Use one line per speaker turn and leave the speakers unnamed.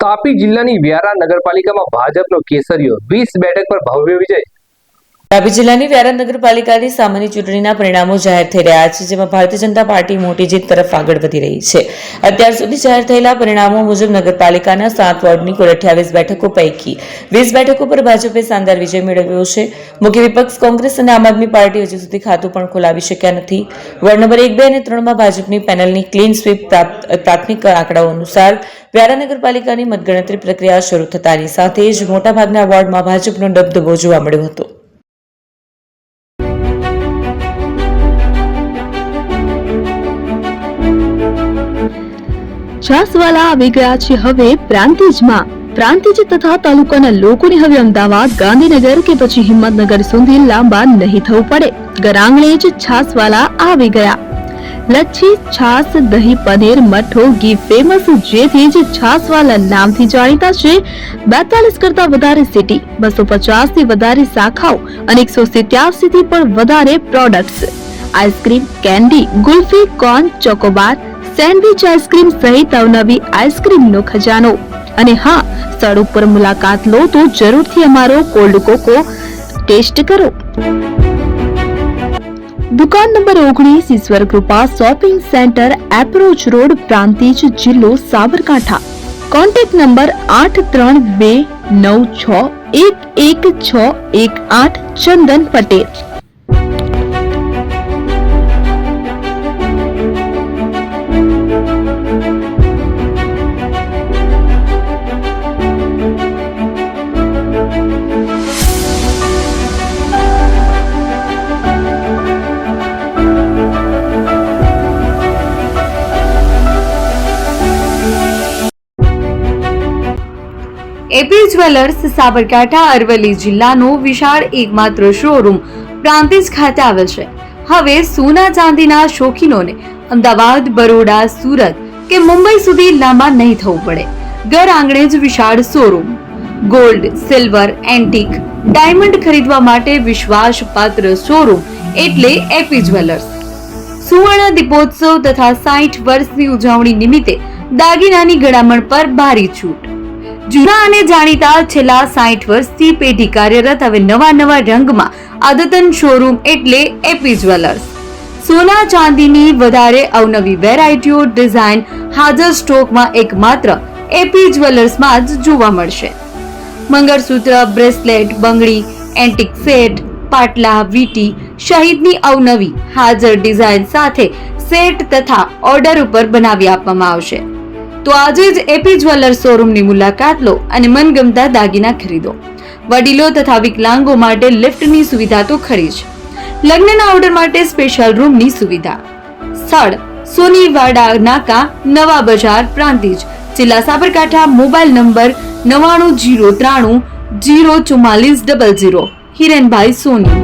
તાપી જિલ્લાની વ્યારા નગરપાલિકામાં ભાજપનો કેસરીયો 20 બેઠક પર ભવ્ય વિજય।
તાપી જિલ્લાની વ્યારા નગરપાલિકાની સામાન્ય ચૂંટણીના પરિણામો જાહેર થઈ રહ્યા છે, જેમાં ભારતીય જનતા પાર્ટી મોટી જીત તરફ આગળ વધી રહી છે। અત્યાર સુધી જાહેર થયેલા પરિણામો મુજબ નગરપાલિકાના 7 વોર્ડની કુલ 28 બેઠકો પૈકી 20 બેઠકો પર ભાજપે શાનદાર વિજય મેળવ્યો છે। મુખ્ય વિપક્ષ કોંગ્રેસ અને આમ આદમી પાર્ટી હજુ સુધી ખાતું પણ ખોલાવી શક્યા નથી। વોર્ડ નંબર 1, 2 અને 3માં ભાજપની પેનલની ક્લીન સ્વીપ પ્રાથમિક આંકડાઓ અનુસાર વ્યારા નગરપાલિકાની મતગણતરી પ્રક્રિયા શરૂ થતાની સાથે જ મોટાભાગના વોર્ડમાં ભાજપનો દબદબો જોવા મળ્યો હતો।
છાસવાલા આવી ગયા છે હવે પ્રાંતિજમાં। પ્રાંતિજ તથા તાલુકાના લોકોને હવે અમદાવાદ, ગાંધીનગર કે પછી હિંમતનગર સુધી લાંબા નહીં થવું પડે। ઘર આંગણે જ છાસવાલા આવી ગયા। લચ્છી, છાસ, દહીં, પનીર, મઠો, ઘી ફેમસ, જેથી જ છાસવાલા નામથી જાણીતા છે। 42 કરતા વધારે સિટી, 250 થી વધારે શાખાઓ અને 187 થી પણ વધારે products. Ice cream, candy, kulfi, corn, Chocobar, sandwich ice cream સહિત અવનવી આઈસ્ક્રીમનો ખજાનો। અને હા, સ્થળ ઉપર મુલાકાત લો તો જરૂરથી અમારો કોલ્ડ કોકો ટેસ્ટ કરો। દુકાન number 19, Ishwar Krupa shopping centre, approach road, Prantij, જિલ્લો Sabarkantha. Contact number 8329611618 Chandan Patel.
AP jewellers Sabarkantha Aravalli જિલ્લાનો વિશાળ એકમાત્ર શોરૂમ પ્રાંતિજ ખાતે આવેલ છે। હવે સોના ચાંદીના શોખીનોને અમદાવાદ, બરોડા, સુરત કે મુંબઈ સુધી લાંબા નહીં થવું પડે। ઘર આંગણે જ વિશાળ showroom. Gold, silver, antique, diamond ખરીદવા માટે વિશ્વાસપાત્ર શોરૂમ એટલે એપી જ્વેલર્સ। સુવર્ણ દીપોત્સવ તથા 60 વર્ષની ઉજવણી નિમિત્તે દાગીનાની ગળામણ પર ભારી છૂટ। જૂના અને જાણીતા છેલ્લા 60 વર્ષથી પેઢી કાર્યરત હવે નવા રંગમાં અદ્યતન શોરૂમ એટલે એપી જ્વેલર્સ। સોના ચાંદીની વધારે અવનવી વેરાયટીઓ, ડિઝાઇન હાજર સ્ટોકમાં એકમાત્ર એપી જ્વેલર્સમાં જ જોવા મળશે। મંગળસૂત્ર, બ્રેસલેટ, બંગડી, એન્ટિક સેટ, પાટલા, વીટી સહિતની અવનવી હાજર ડિઝાઇન સાથે સેટ તથા ઓર્ડર ઉપર બનાવી આપવામાં આવશે। તો આજે જ એપી જ્વેલર્સ શોરૂમની મુલાકાત લો અને મનગમતા દાગીના ખરીદો। વડીલો તથા વિકલાંગો માટે લિફ્ટની સુવિધા તો ખરી જ, લગ્નના ઓર્ડર માટે સ્પેશિયલ રૂમની સુવિધા। સ્થળ સોનીવાડા નાકા, નવા બજાર, પ્રાંતિજ, જિલ્લા સાબરકાંઠા। Mobile number 9903004400। હિરેનભાઈ સોની।